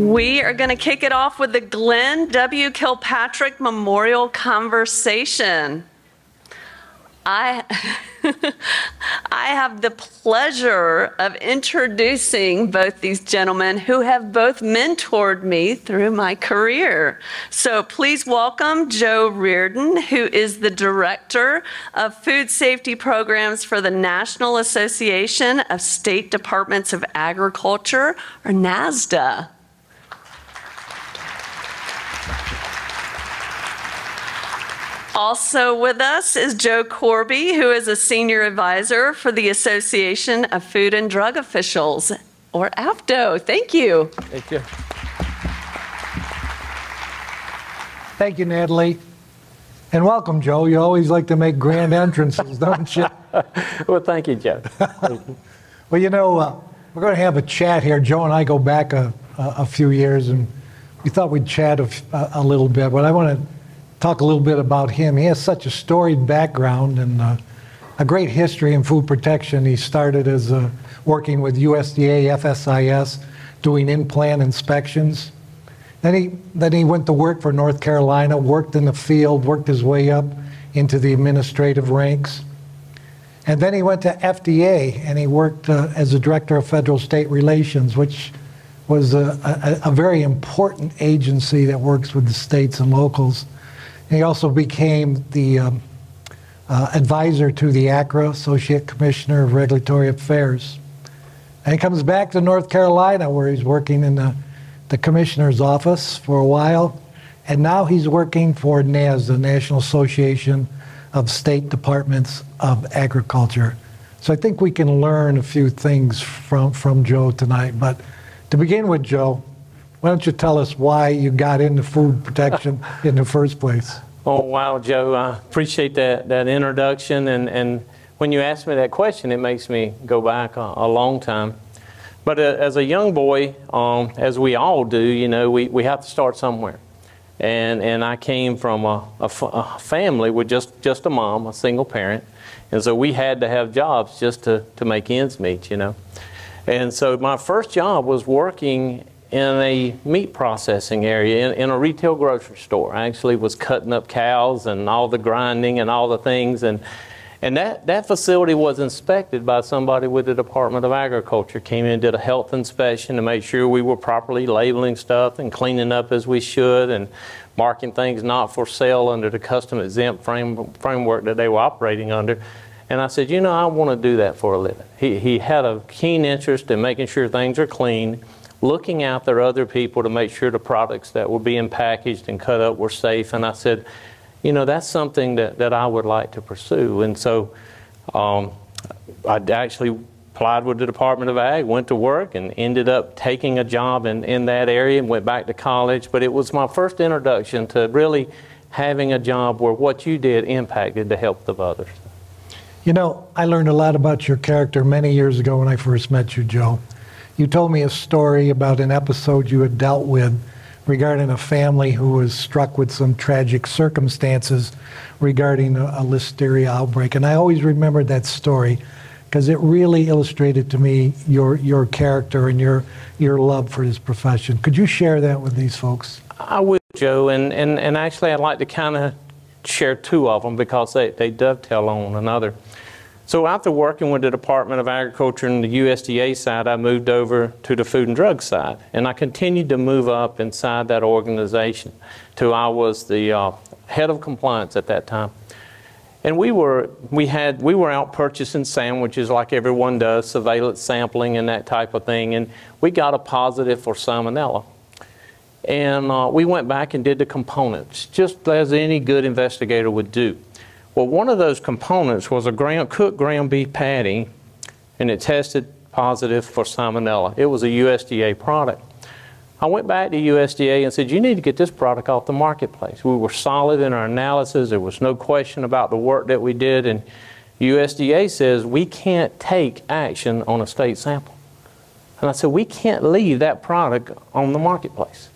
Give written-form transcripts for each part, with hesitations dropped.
We are going to kick it off with the Glenn W. Kilpatrick Memorial Conversation. I have the pleasure of introducing both these gentlemen who have both mentored me through my career. So please welcome Joe Reardon, who is the Director of Food Safety Programs for the National Association of State Departments of Agriculture, or NASDA. Also with us is Joe Corby, who is a Senior Advisor for the Association of Food and Drug Officials, or AFDO. Thank you. Thank you. Thank you, Natalie. And welcome, Joe. You always like to make grand entrances, don't you? Well, thank you, Joe. Well, you know, we're going to have a chat here. Joe and I go back a few years, and we thought we'd chat a little bit, but I want to talk a little bit about him. He has such a storied background and a great history in food protection. He started as working with USDA, FSIS, doing in-plant inspections. Then he went to work for North Carolina, worked in the field, worked his way up into the administrative ranks. And then he went to FDA, and he worked as a Director of Federal State Relations, which was a very important agency that works with the states and locals. He also became the advisor to the ACRA, Associate Commissioner of Regulatory Affairs. And he comes back to North Carolina, where he's working in the Commissioner's office for a while. And now he's working for NASDA, National Association of State Departments of Agriculture. So I think we can learn a few things from Joe tonight. But to begin with, Joe, why don't you tell us why you got into food protection in the first place? Oh, wow, Joe. I appreciate that introduction. And when you ask me that question, it makes me go back a long time. But as a young boy, as we all do, you know, we have to start somewhere. And I came from a family with just a mom, a single parent. And so we had to have jobs just to make ends meet, you know. And so my first job was working in a meat processing area in a retail grocery store. I actually was cutting up cows and all the grinding and all the things. And that facility was inspected by somebody with the Department of Agriculture. Came in and did a health inspection to make sure we were properly labeling stuff and cleaning up as we should and marking things not for sale under the custom exempt framework that they were operating under. And I said, you know, I want to do that for a living. He had a keen interest in making sure things are clean, looking out there other people to make sure the products that were being packaged and cut up were safe. And I said, you know, that's something that I would like to pursue. And so I actually applied with the Department of Ag, went to work, and ended up taking a job in that area and went back to college. But it was my first introduction to really having a job where what you did impacted the health of others. You know, I learned a lot about your character many years ago when I first met you, Joe. You told me a story about an episode you had dealt with regarding a family who was struck with some tragic circumstances regarding a listeria outbreak. And I always remembered that story because it really illustrated to me your character and your love for this profession. Could you share that with these folks? I would, Joe, and actually I'd like to kind of share two of them because they dovetail on one another. So after working with the Department of Agriculture and the USDA side, I moved over to the Food and Drug side. And I continued to move up inside that organization till I was the head of compliance at that time. And we were out purchasing sandwiches like everyone does, surveillance sampling and that type of thing. And we got a positive for salmonella. And we went back and did the components, just as any good investigator would do. Well, one of those components was a cooked ground beef patty, and it tested positive for salmonella. It was a USDA product. I went back to USDA and said, you need to get this product off the marketplace. We were solid in our analysis. There was no question about the work that we did. And USDA says, we can't take action on a state sample. And I said, we can't leave that product on the marketplace.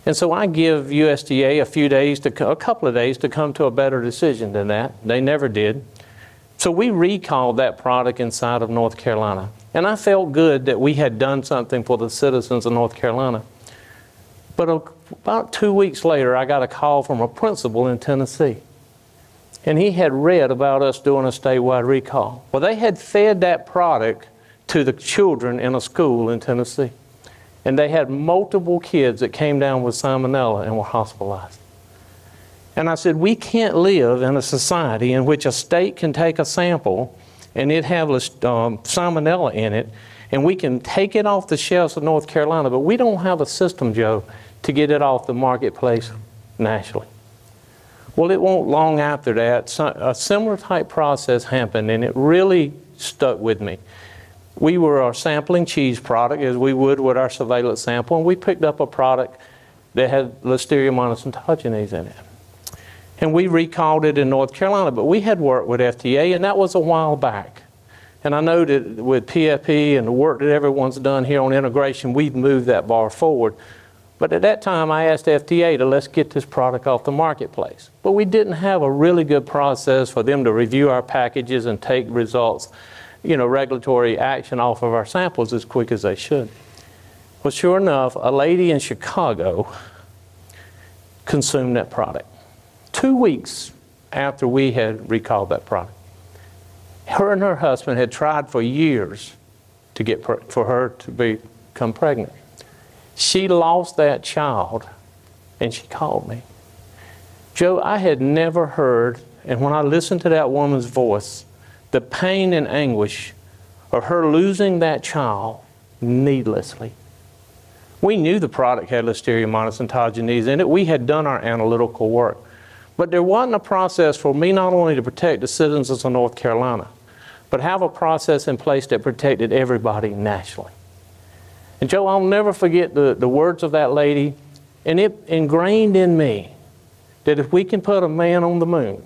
And so I give USDA a couple of days to come to a better decision than that. They never did. So we recalled that product inside of North Carolina. And I felt good that we had done something for the citizens of North Carolina. But about 2 weeks later, I got a call from a principal in Tennessee. And he had read about us doing a statewide recall. Well, they had fed that product to the children in a school in Tennessee. And they had multiple kids that came down with salmonella and were hospitalized. And I said, we can't live in a society in which a state can take a sample and it have salmonella in it, and we can take it off the shelves of North Carolina, but we don't have a system, Joe, to get it off the marketplace nationally. Well, it won't long after that, a similar type process happened, and it really stuck with me. We were sampling cheese product as we would with our surveillance sample, and we picked up a product that had Listeria monocytogenes in it. And we recalled it in North Carolina, but we had worked with FDA, and that was a while back. And I know that with PFP and the work that everyone's done here on integration, we've moved that bar forward. But at that time, I asked FDA to let's get this product off the marketplace. But we didn't have a really good process for them to review our packages and take results, regulatory action off of our samples as quick as they should. Well, sure enough, a lady in Chicago consumed that product 2 weeks after we had recalled that product. Her and her husband had tried for years to get for her to become pregnant. She lost that child, and she called me. Joe, I had never heard, and when I listened to that woman's voice, the pain and anguish of her losing that child needlessly. We knew the product had Listeria monocytogenes in it. We had done our analytical work. But there wasn't a process for me not only to protect the citizens of North Carolina, but have a process in place that protected everybody nationally. And Joe, I'll never forget the words of that lady, and it ingrained in me that if we can put a man on the moon,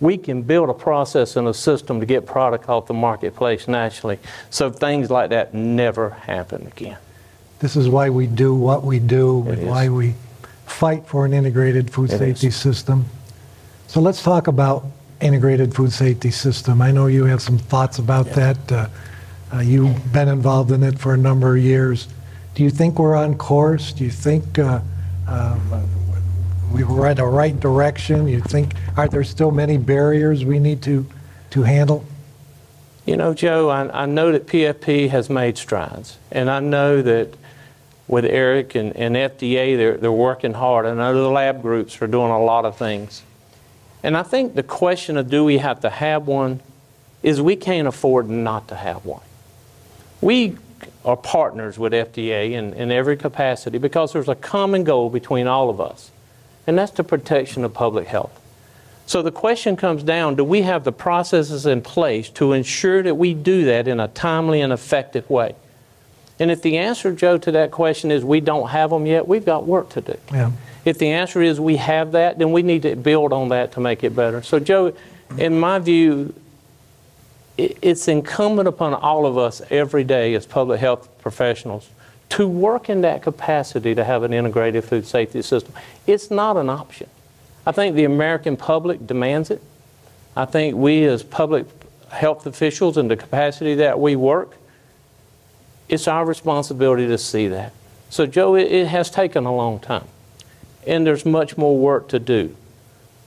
we can build a process and a system to get product off the marketplace nationally, so things like that never happen again. This is why we do what we do, and why we fight for an integrated food safety system. So let's talk about integrated food safety system. I know you have some thoughts about that. You've been involved in it for a number of years. Do you think we're on course? Do you think we were in the right direction? You think, are there still many barriers we need to handle? Joe, I know that PFP has made strides, and I know that with Eric and FDA, they're working hard, and I know the lab groups are doing a lot of things. And I think the question of do we have to have one is we can't afford not to have one. We are partners with FDA in every capacity because there's a common goal between all of us, and that's the protection of public health. So the question comes down, do we have the processes in place to ensure that we do that in a timely and effective way? And if the answer, Joe, to that question is we don't have them yet, we've got work to do. Yeah. If the answer is we have that, then we need to build on that to make it better. So, Joe, in my view, it's incumbent upon all of us every day as public health professionals to work in that capacity to have an integrated food safety system. It's not an option. I think the American public demands it. I think we as public health officials in the capacity that we work, it's our responsibility to see that. So, Joe, it has taken a long time, and there's much more work to do.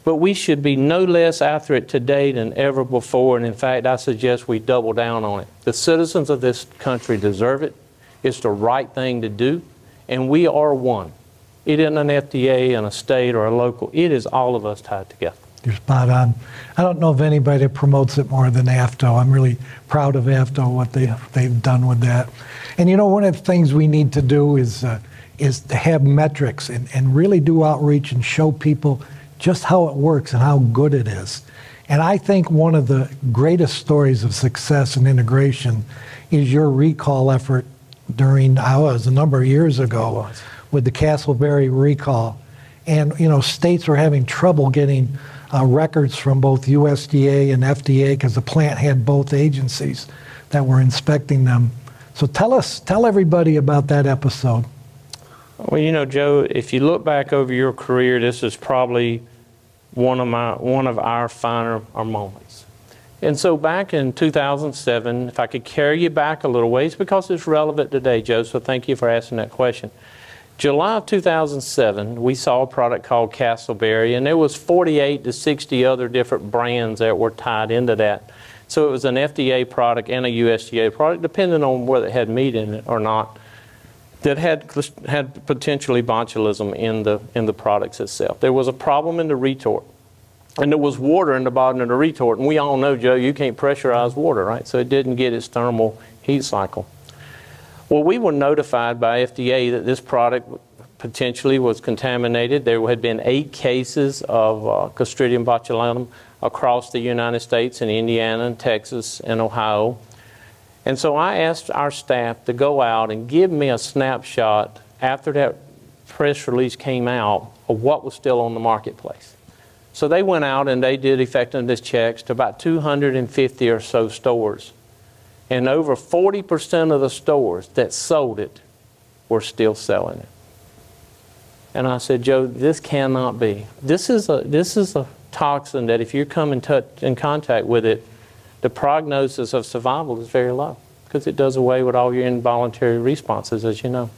But we should be no less after it today than ever before, and in fact, I suggest we double down on it. The citizens of this country deserve it. It's the right thing to do, and we are one. It isn't an FDA and a state or a local. It is all of us tied together. You're spot on. I don't know of anybody that promotes it more than AFDO. I'm really proud of AFDO, what they've done with that. And one of the things we need to do is to have metrics and really do outreach and show people just how it works and how good it is. And I think one of the greatest stories of success and integration is your recall effort during, it was a number of years ago, with the Castleberry recall. And, states were having trouble getting records from both USDA and FDA because the plant had both agencies that were inspecting them. So tell everybody about that episode. Well, Joe, if you look back over your career, this is probably one of our finer moments. And so back in 2007, if I could carry you back a little ways, because it's relevant today, Joe, so thank you for asking that question. July of 2007, we saw a product called Castleberry, and there was 48 to 60 other different brands that were tied into that. So it was an FDA product and a USDA product, depending on whether it had meat in it or not, that had potentially botulism in the products itself. There was a problem in the retort, and there was water in the bottom of the retort. And we all know, Joe, you can't pressurize water, right? So it didn't get its thermal heat cycle. Well, we were notified by FDA that this product potentially was contaminated. There had been 8 cases of Clostridium botulinum across the United States in Indiana and Texas and Ohio. And so I asked our staff to go out and give me a snapshot after that press release came out of what was still on the marketplace. So they went out and they did effectiveness checks to about 250 or so stores. And over 40% of the stores that sold it were still selling it. And I said, Joe, this cannot be. This is a toxin that if you come in contact with it, the prognosis of survival is very low because it does away with all your involuntary responses, as you know.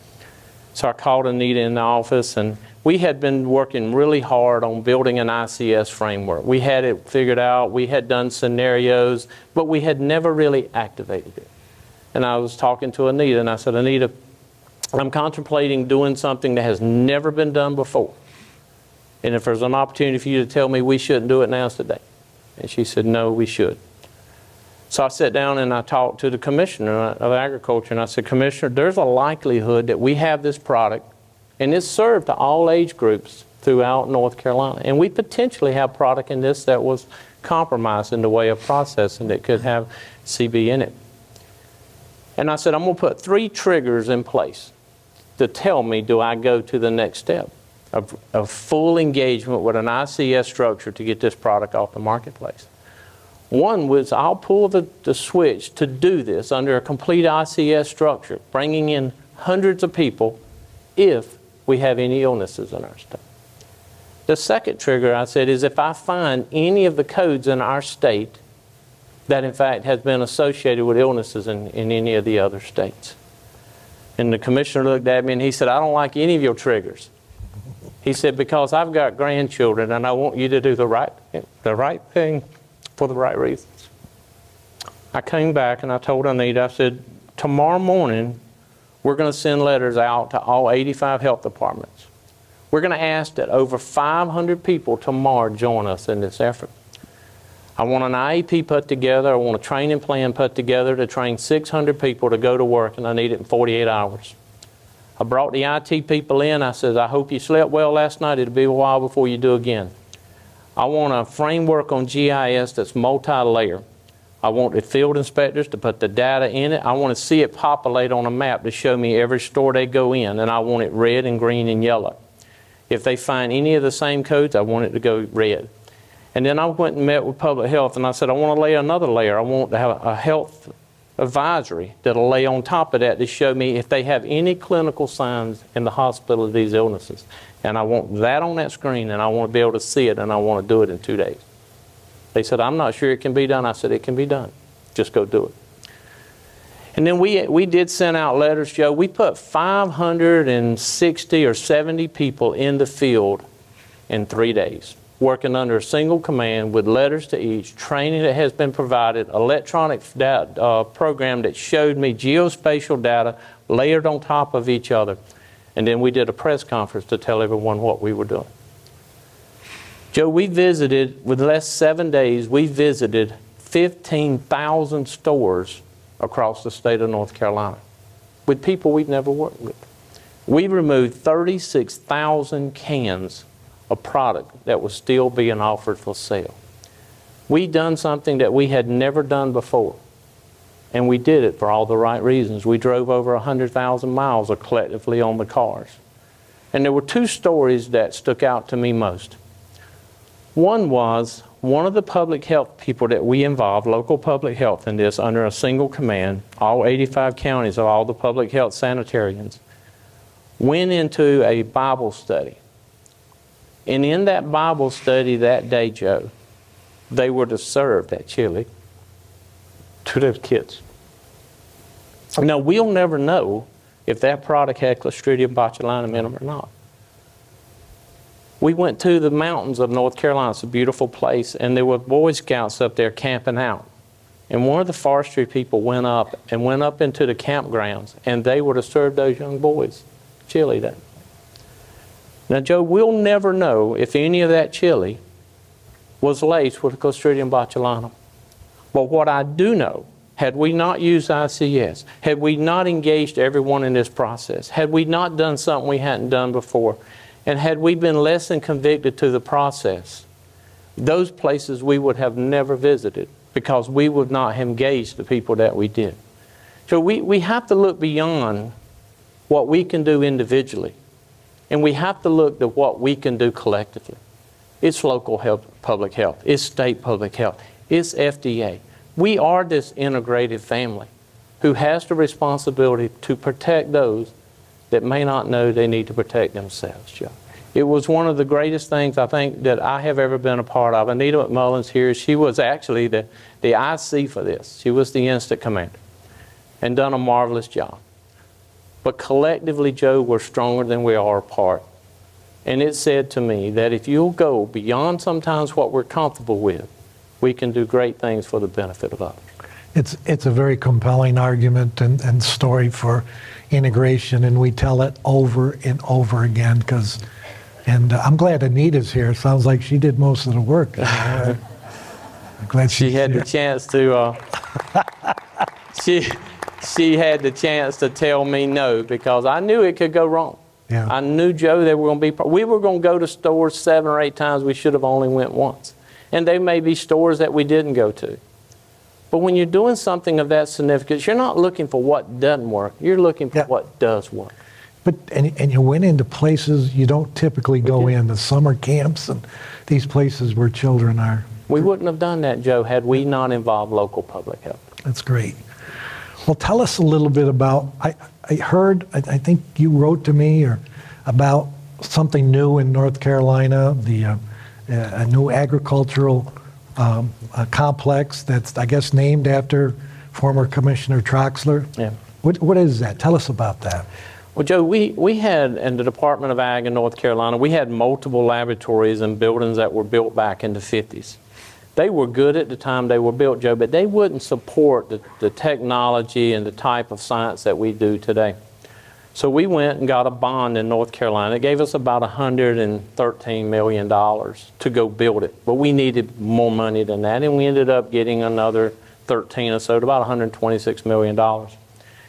So I called Anita in the office, and we had been working really hard on building an ICS framework. We had it figured out. We had done scenarios, but we had never really activated it. And I was talking to Anita, and I said, Anita, I'm contemplating doing something that has never been done before. And if there's an opportunity for you to tell me we shouldn't do it, now's the day. And she said, no, we should. So I sat down and I talked to the Commissioner of Agriculture, and I said, Commissioner, there's a likelihood that we have this product, and it's served to all age groups throughout North Carolina. And we potentially have product in this that was compromised in the way of processing that could have CB in it. And I said, I'm going to put 3 triggers in place to tell me, do I go to the next step of full engagement with an ICS structure to get this product off the marketplace. One was I'll pull the switch to do this under a complete ICS structure, bringing in hundreds of people if we have any illnesses in our state. The second trigger, I said, is if I find any of the codes in our state that in fact has been associated with illnesses in any of the other states. And the Commissioner looked at me and he said, I don't like any of your triggers. He said, because I've got grandchildren and I want you to do the right thing for the right reasons. I came back and I told Anita, I said, tomorrow morning we're going to send letters out to all 85 health departments. We're going to ask that over 500 people tomorrow join us in this effort. I want an IEP put together. I want a training plan put together to train 600 people to go to work, and I need it in 48 hours. I brought the IT people in. I said, I hope you slept well last night. It'll be a while before you do again. I want a framework on GIS that's multi-layer. I want the field inspectors to put the data in it. I want to see it populate on a map to show me every store they go in, and I want it red and green and yellow. If they find any of the same codes, I want it to go red. And then I went and met with public health, and I said, I want to lay another layer. I want to have a health advisory that'll lay on top of that to show me if they have any clinical signs in the hospital of these illnesses. And I want that on that screen, and I want to be able to see it, and I want to do it in 2 days. They said, I'm not sure it can be done. I said, it can be done. Just go do it. And then we did send out letters, Joe. We put 560 or 70 people in the field in 3 days, working under a single command with letters to each, training that has been provided, electronic program that showed me geospatial data layered on top of each other. And then we did a press conference to tell everyone what we were doing. Joe, we visited, with less 7 days, we visited 15,000 stores across the state of North Carolina with people we'd never worked with. We removed 36,000 cans of product that was still being offered for sale. We'd done something that we had never done before, and we did it for all the right reasons. We drove over 100,000 miles collectively on the cars. And there were 2 stories that stuck out to me most. One was one of the public health people that we involved, local public health in this, under a single command, all 85 counties of all the public health sanitarians, went into a Bible study. And in that Bible study that day, Joe, they were to serve that chili to those kids. Now, we'll never know if that product had Clostridium botulinum in them or not. We went to the mountains of North Carolina. It's a beautiful place, and there were Boy Scouts up there camping out. And one of the forestry people went up into the campgrounds, and they were to serve those young boys chili that. Now, Joe, we'll never know if any of that chili was laced with Clostridium botulinum. But what I do know, had we not used ICS, had we not engaged everyone in this process, had we not done something we hadn't done before, and had we been less than convicted to the process, those places we would have never visited because we would not have engaged the people that we did. So we have to look beyond what we can do individually, and we have to look to what we can do collectively. It's local health, public health. It's state public health. It's FDA. We are this integrated family who has the responsibility to protect those that may not know they need to protect themselves, Joe. It was one of the greatest things I think that I have ever been a part of. Anita McMullen's here. She was actually the IC for this. She was the instant commander and done a marvelous job. But collectively, Joe, we're stronger than we are apart. And it said to me that if you'll go beyond sometimes what we're comfortable with, we can do great things for the benefit of others. It's a very compelling argument and story for integration, and we tell it over and over again and I'm glad Anita's here. Sounds like she did most of the work. I'm glad she had the chance to. She had the chance to tell me no because I knew it could go wrong. Yeah. I knew, Joe, they were going to be. We were going to go to stores 7 or 8 times. We should have only went once, and there may be stores that we didn't go to. But when you're doing something of that significance, you're not looking for what doesn't work. You're looking for what does work. But and you went into places you don't typically go in, the summer camps and these places where children are. We wouldn't have done that, Joe, had we not involved local public health. That's great. Well, tell us a little bit about, I heard, I think you wrote to me about something new in North Carolina, a new agricultural complex that's, I guess, named after former Commissioner Troxler. Yeah. What is that? Tell us about that. Well, Joe, we had, in the Department of Ag in North Carolina, we had multiple laboratories and buildings that were built back in the 50s. They were good at the time they were built, Joe, but they wouldn't support the technology and the type of science that we do today. So we went and got a bond in North Carolina. It gave us about $113 million to go build it. But we needed more money than that, and we ended up getting another 13 or so, to about $126 million.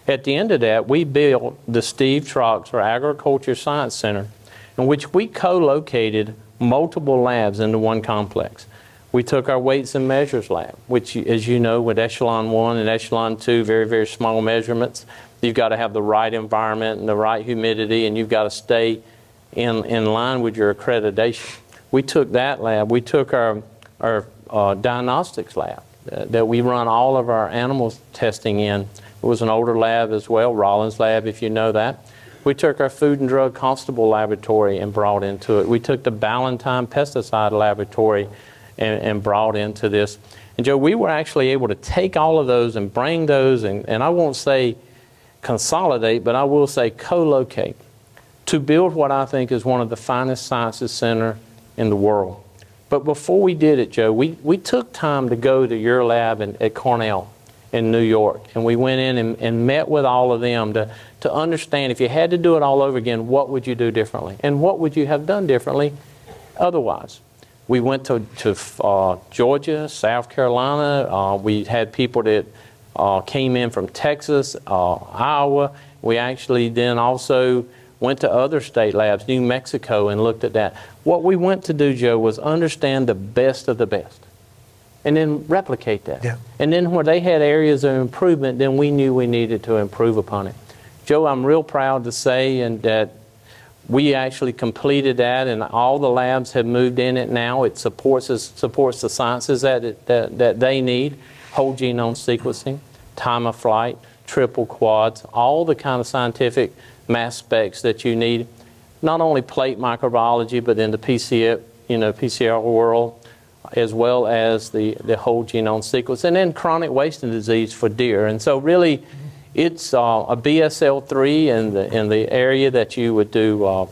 At the end of that, we built the Steve Troxler Agriculture Science Center, in which we co-located multiple labs into one complex. We took our weights and measures lab, which, as you know, with Echelon 1 and Echelon 2, very, very small measurements. You've got to have the right environment and the right humidity, and you've got to stay in line with your accreditation. We took that lab. We took our diagnostics lab that we run all of our animal testing in. It was an older lab as well, Rollins Lab, if you know that. We took our Food and Drug Constable Laboratory and brought into it. We took the Ballantine Pesticide Laboratory and brought into this. And Joe, we were actually able to take all of those and bring those, and I won't say consolidate, but I will say co-locate, to build what I think is one of the finest sciences center in the world. But before we did it, Joe, we took time to go to your lab at Cornell in New York, and we went in and met with all of them to understand, if you had to do it all over again, what would you do differently? And what would you have done differently otherwise? We went to Georgia, South Carolina. We had people that came in from Texas, Iowa. We actually then also went to other state labs, New Mexico, and looked at that. What we went to do, Joe, was understand the best of the best and then replicate that. Yeah. And then where they had areas of improvement, then we knew we needed to improve upon it. Joe, I'm real proud to say that we actually completed that, and all the labs have moved in it now. It supports the sciences that they need, whole genome sequencing, time of flight, triple quads, all the kind of scientific mass specs that you need. Not only plate microbiology, but in the PCR world, as well as the whole genome sequence, and then chronic wasting disease for deer. And so really, It's a BSL-3 in the area that you would do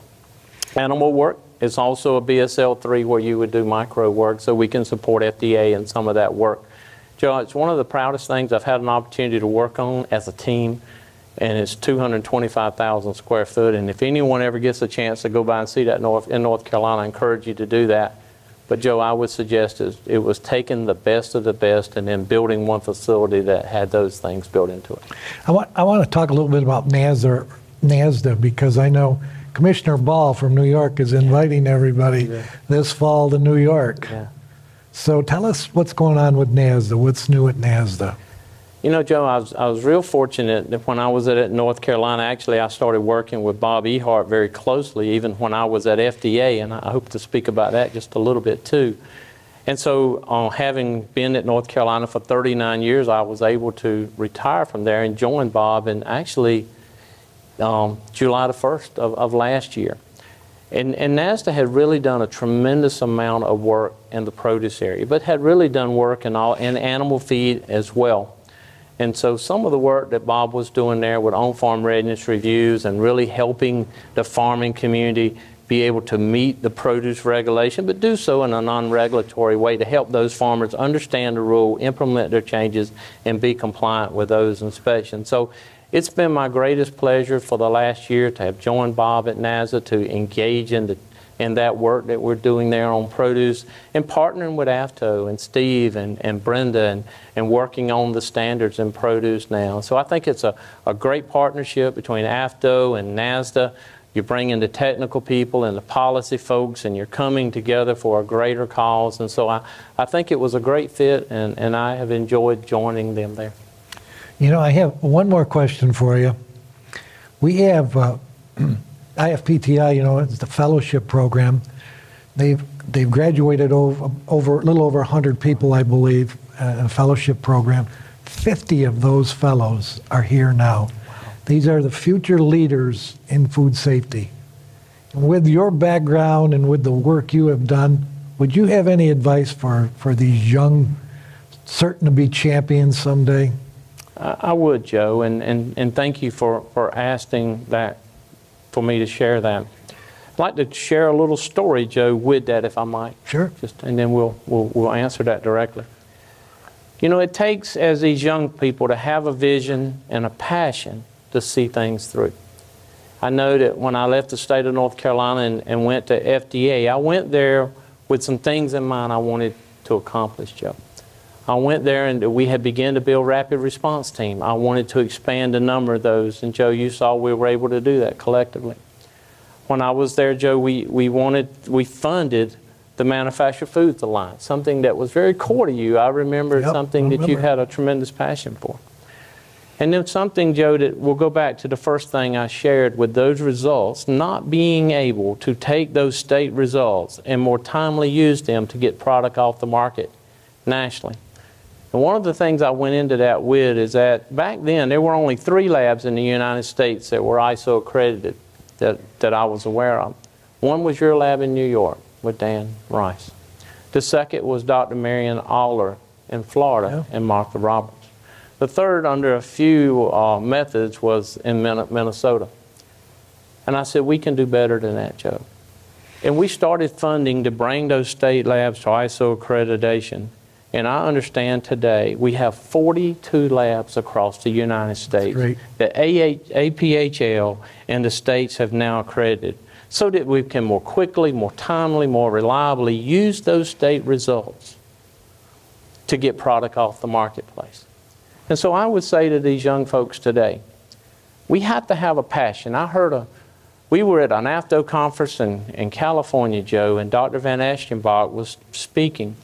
animal work. It's also a BSL-3 where you would do micro work, so we can support FDA in some of that work. Joe, it's one of the proudest things I've had an opportunity to work on as a team, and it's 225,000 square foot. And if anyone ever gets a chance to go by and see that in North Carolina, I encourage you to do that. But Joe, I would suggest it was taking the best of the best and then building one facility that had those things built into it. I want to talk a little bit about NASDA, because I know Commissioner Ball from New York is inviting everybody this fall to New York. Yeah. So tell us what's going on with NASDA. What's new at NASDA? You know, Joe, I was real fortunate that when I was at North Carolina, actually I started working with Bob Ehart very closely, even when I was at FDA, and I hope to speak about that just a little bit too. And so having been at North Carolina for 39 years, I was able to retire from there and join Bob in actually July the 1st of last year. And NASDA had really done a tremendous amount of work in the produce area, but had really done work in animal feed as well. And so some of the work that Bob was doing there with on-farm readiness reviews and really helping the farming community be able to meet the produce regulation, but do so in a non-regulatory way to help those farmers understand the rule, implement their changes, and be compliant with those inspections. So it's been my greatest pleasure for the last year to have joined Bob at NASDA to engage in that work that we're doing there on produce, and partnering with AFDO and Steve and Brenda and working on the standards in produce now. So I think it's a great partnership between AFDO and NASDA. You're bringing the technical people and the policy folks, and you're coming together for a greater cause. And so I think it was a great fit, and I have enjoyed joining them there. You know, I have one more question for you. We have IFPTI, you know, it's the fellowship program. They've graduated over a little over 100 people, I believe, in a fellowship program. 50 of those fellows are here now. Wow. These are the future leaders in food safety. With your background and with the work you have done, would you have any advice for these young, certain to be champions someday? I would, Joe, and thank you for asking that, for me to share that. I'd like to share a little story, Joe, with that, if I might. Sure. And then we'll answer that directly. You know, it takes, as these young people, to have a vision and a passion to see things through. I know that when I left the state of North Carolina and went to FDA, I went there with some things in mind I wanted to accomplish, Joe. I went there and we had begun to build rapid response team. I wanted to expand the number of those, and Joe, you saw we were able to do that collectively. When I was there, Joe, we funded the Manufactured Foods Alliance, something that was very core to you. I remember something that you had a tremendous passion for. And then something, Joe, that we'll go back to the first thing I shared with those results, not being able to take those state results and more timely use them to get product off the market nationally. And one of the things I went into that with is that back then there were only 3 labs in the United States that were ISO accredited that I was aware of. One was your lab in New York with Dan Rice. The second was Dr. Marion Aller in Florida and Martha Roberts. The third, under a few methods, was in Minnesota. And I said, we can do better than that, Joe. And we started funding to bring those state labs to ISO accreditation. And I understand today we have 42 labs across the United States that APHL and the states have now accredited, so that we can more quickly, more timely, more reliably use those state results to get product off the marketplace. And so I would say to these young folks today, we have to have a passion. We were at an AFDO conference in California, Joe, and Dr. Van Eschenbach was speaking.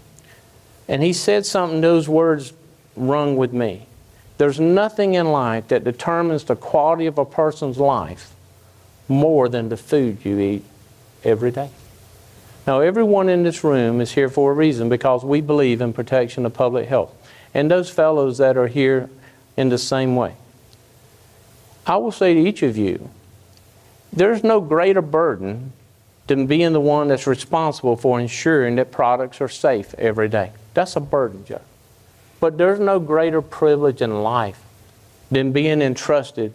And he said something, those words rung with me. There's nothing in life that determines the quality of a person's life more than the food you eat every day. Now, everyone in this room is here for a reason, because we believe in protection of public health. And those fellows that are here in the same way. I will say to each of you, there's no greater burden than being the one that's responsible for ensuring that products are safe every day. That's a burden, Joe. But there's no greater privilege in life than being entrusted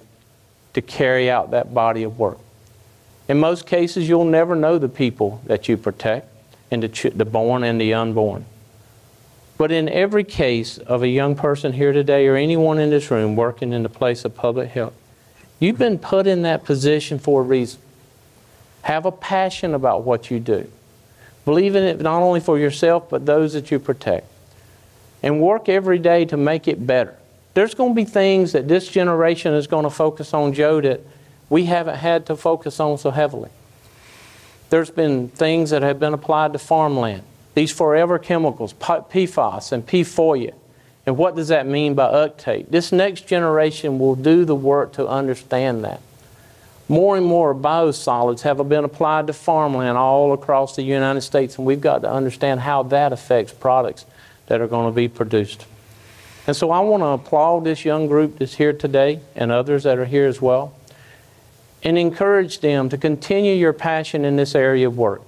to carry out that body of work. In most cases, you'll never know the people that you protect, and the born and the unborn. But in every case of a young person here today or anyone in this room working in the place of public health, you've been put in that position for a reason. Have a passion about what you do. Believe in it not only for yourself, but those that you protect. And work every day to make it better. There's going to be things that this generation is going to focus on, Joe, that we haven't had to focus on so heavily. There's been things that have been applied to farmland. These forever chemicals, PFAS and PFOA. And what does that mean by uptake? This next generation will do the work to understand that. More and more biosolids have been applied to farmland all across the United States, and we've got to understand how that affects products that are going to be produced. And so I want to applaud this young group that's here today and others that are here as well, and encourage them to continue your passion in this area of work.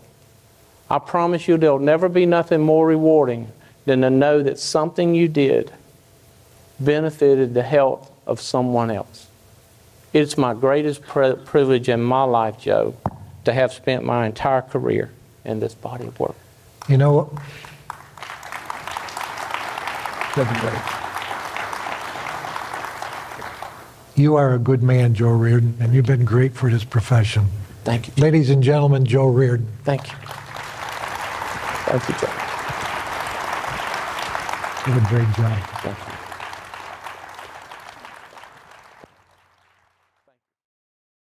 I promise you there'll never be nothing more rewarding than to know that something you did benefited the health of someone else. It's my greatest privilege in my life, Joe, to have spent my entire career in this body of work. You know, you are a good man, Joe Reardon, and you've been great for this profession. Thank you, Joe. Ladies and gentlemen, Joe Reardon. Thank you. Thank you, Joe. You did a great job. Thank you.